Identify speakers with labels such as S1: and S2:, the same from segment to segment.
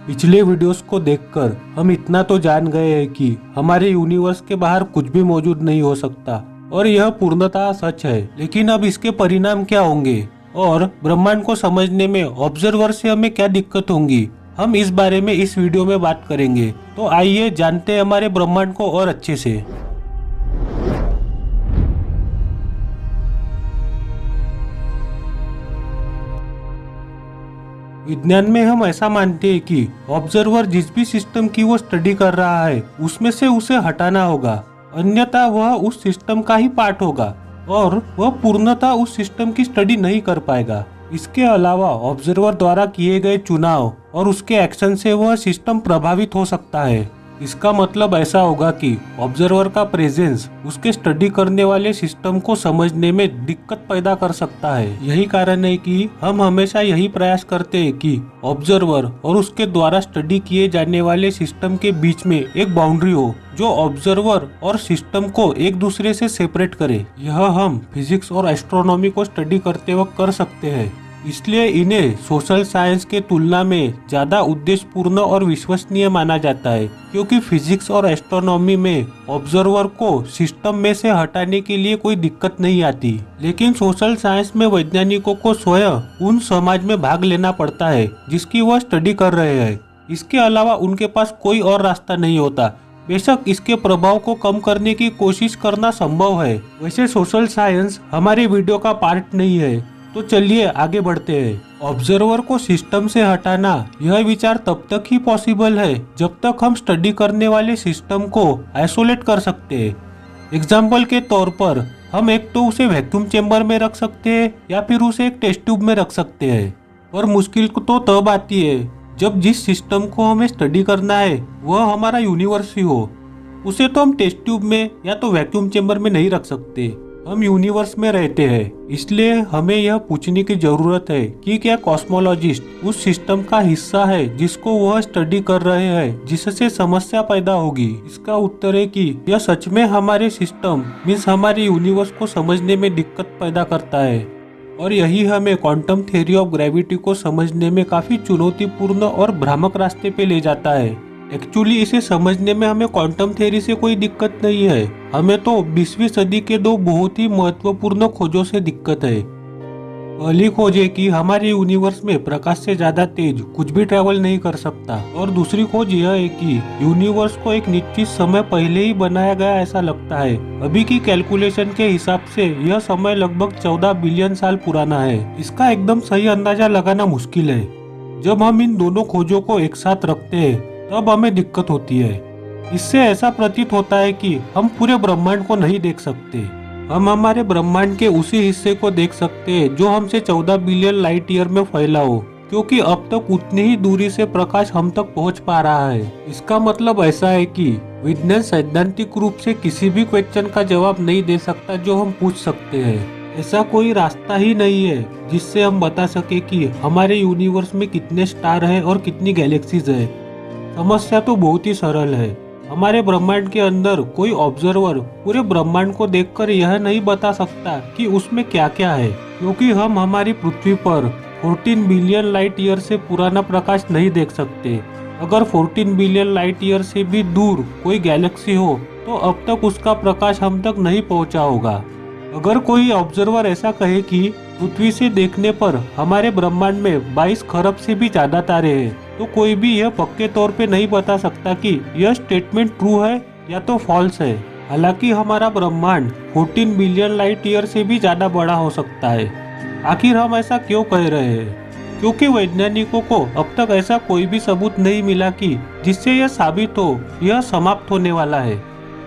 S1: पिछले वीडियोस को देखकर हम इतना तो जान गए हैं कि हमारे यूनिवर्स के बाहर कुछ भी मौजूद नहीं हो सकता और यह पूर्णतः सच है। लेकिन अब इसके परिणाम क्या होंगे और ब्रह्मांड को समझने में ऑब्जर्वर से हमें क्या दिक्कत होंगी, हम इस बारे में इस वीडियो में बात करेंगे। तो आइए जानते हैं हमारे ब्रह्मांड को और अच्छे से। विज्ञान में हम ऐसा मानते हैं कि ऑब्जर्वर जिस भी सिस्टम की वो स्टडी कर रहा है उसमें से उसे हटाना होगा, अन्यथा वह उस सिस्टम का ही पार्ट होगा और वह पूर्णतः उस सिस्टम की स्टडी नहीं कर पाएगा। इसके अलावा ऑब्जर्वर द्वारा किए गए चुनाव और उसके एक्शन से वह सिस्टम प्रभावित हो सकता है। इसका मतलब ऐसा होगा कि ऑब्जर्वर का प्रेजेंस उसके स्टडी करने वाले सिस्टम को समझने में दिक्कत पैदा कर सकता है। यही कारण है कि हम हमेशा यही प्रयास करते हैं कि ऑब्जर्वर और उसके द्वारा स्टडी किए जाने वाले सिस्टम के बीच में एक बाउंड्री हो जो ऑब्जर्वर और सिस्टम को एक दूसरे से सेपरेट करे। यह हम फिजिक्स और एस्ट्रोनॉमी को स्टडी करते वक्त कर सकते हैं, इसलिए इन्हें सोशल साइंस के तुलना में ज्यादा उद्देश्यपूर्ण और विश्वसनीय माना जाता है, क्योंकि फिजिक्स और एस्ट्रोनॉमी में ऑब्जर्वर को सिस्टम में से हटाने के लिए कोई दिक्कत नहीं आती। लेकिन सोशल साइंस में वैज्ञानिकों को स्वयं उन समाज में भाग लेना पड़ता है जिसकी वह स्टडी कर रहे हैं। इसके अलावा उनके पास कोई और रास्ता नहीं होता। बेशक इसके प्रभाव को कम करने की कोशिश करना संभव है। वैसे सोशल साइंस हमारे वीडियो का पार्ट नहीं है, तो चलिए आगे बढ़ते हैं। ऑब्जर्वर को सिस्टम से हटाना यह विचार तब तक ही पॉसिबल है जब तक हम स्टडी करने वाले सिस्टम को आइसोलेट कर सकते हैं। एग्जाम्पल के तौर पर हम एक तो उसे वैक्यूम चेंबर में रख सकते हैं या फिर उसे एक टेस्ट ट्यूब में रख सकते हैं। पर मुश्किल तो तब आती है जब जिस सिस्टम को हमें स्टडी करना है वह हमारा यूनिवर्स ही हो। उसे तो हम टेस्ट ट्यूब में या तो वैक्यूम चेंबर में नहीं रख सकते। हम यूनिवर्स में रहते हैं, इसलिए हमें यह पूछने की जरूरत है कि क्या कॉस्मोलॉजिस्ट उस सिस्टम का हिस्सा है जिसको वह स्टडी कर रहे हैं, जिससे समस्या पैदा होगी। इसका उत्तर है कि यह सच में हमारे सिस्टम मीन्स हमारे यूनिवर्स को समझने में दिक्कत पैदा करता है। और यही हमें क्वांटम थ्योरी ऑफ ग्रेविटी को समझने में काफी चुनौतीपूर्ण और भ्रामक रास्ते पे ले जाता है। एक्चुअली इसे समझने में हमें क्वांटम थ्योरी से कोई दिक्कत नहीं है, हमें तो 20वीं सदी के दो बहुत ही महत्वपूर्ण खोजों से दिक्कत है। पहली खोज है कि हमारे यूनिवर्स में प्रकाश से ज्यादा तेज कुछ भी ट्रैवल नहीं कर सकता, और दूसरी खोज यह है कि यूनिवर्स को एक निश्चित समय पहले ही बनाया गया ऐसा लगता है। अभी की कैलकुलेशन के हिसाब से यह समय लगभग 14 बिलियन साल पुराना है। इसका एकदम सही अंदाजा लगाना मुश्किल है। जब हम इन दोनों खोजों को एक साथ रखते हैं तब हमें दिक्कत होती है। इससे ऐसा प्रतीत होता है कि हम पूरे ब्रह्मांड को नहीं देख सकते। हम हमारे ब्रह्मांड के उसी हिस्से को देख सकते हैं जो हमसे 14 बिलियन लाइट ईयर में फैला हो, क्योंकि अब तक उतनी ही दूरी से प्रकाश हम तक पहुंच पा रहा है। इसका मतलब ऐसा है कि विज्ञान सैद्धांतिक रूप से किसी भी क्वेश्चन का जवाब नहीं दे सकता जो हम पूछ सकते हैं। ऐसा कोई रास्ता ही नहीं है जिससे हम बता सके कि हमारे यूनिवर्स में कितने स्टार है और कितनी गैलेक्सीज है। समस्या तो बहुत ही सरल है। हमारे ब्रह्मांड के अंदर कोई ऑब्जर्वर पूरे ब्रह्मांड को देखकर यह नहीं बता सकता कि उसमें क्या क्या है, क्योंकि हम हमारी पृथ्वी पर 14 बिलियन लाइट ईयर से पुराना प्रकाश नहीं देख सकते। अगर 14 बिलियन लाइट ईयर से भी दूर कोई गैलेक्सी हो तो अब तक उसका प्रकाश हम तक नहीं पहुंचा होगा। अगर कोई ऑब्जर्वर ऐसा कहे कि पृथ्वी से देखने पर हमारे ब्रह्मांड में 22 खरब से भी ज्यादा तारे हैं, तो कोई भी यह पक्के तौर पे नहीं बता सकता कि यह स्टेटमेंट ट्रू है या तो फॉल्स है। हालांकि हमारा ब्रह्मांड 14 बिलियन लाइट ईयर से भी ज्यादा बड़ा हो सकता है। आखिर हम ऐसा क्यों कह रहे हैं? क्योंकि वैज्ञानिकों को अब तक ऐसा कोई भी सबूत नहीं मिला कि जिससे यह साबित हो यह समाप्त होने वाला है।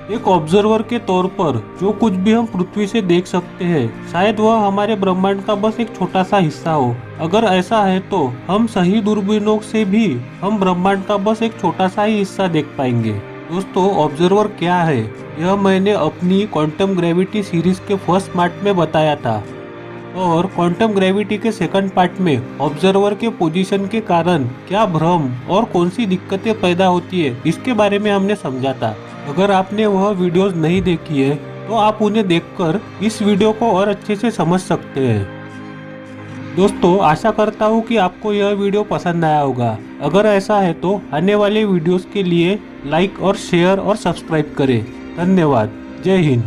S1: एक ऑब्जर्वर के तौर पर जो कुछ भी हम पृथ्वी से देख सकते हैं शायद वह हमारे ब्रह्मांड का बस एक छोटा सा हिस्सा हो। अगर ऐसा है तो हम सही दूरबीनों से भी हम ब्रह्मांड का बस एक छोटा सा ही हिस्सा देख पाएंगे। दोस्तों, ऑब्जर्वर क्या है यह मैंने अपनी क्वांटम ग्रेविटी सीरीज के फर्स्ट पार्ट में बताया था, और क्वांटम ग्रेविटी के सेकंड पार्ट में ऑब्जर्वर के पोजीशन के कारण क्या भ्रम और कौन सी दिक्कतें पैदा होती है इसके बारे में हमने समझा था। अगर आपने वह वीडियोस नहीं देखी है तो आप उन्हें देखकर इस वीडियो को और अच्छे से समझ सकते हैं। दोस्तों आशा करता हूँ कि आपको यह वीडियो पसंद आया होगा। अगर ऐसा है तो आने वाले वीडियोस के लिए लाइक और शेयर और सब्सक्राइब करें। धन्यवाद। जय हिंद।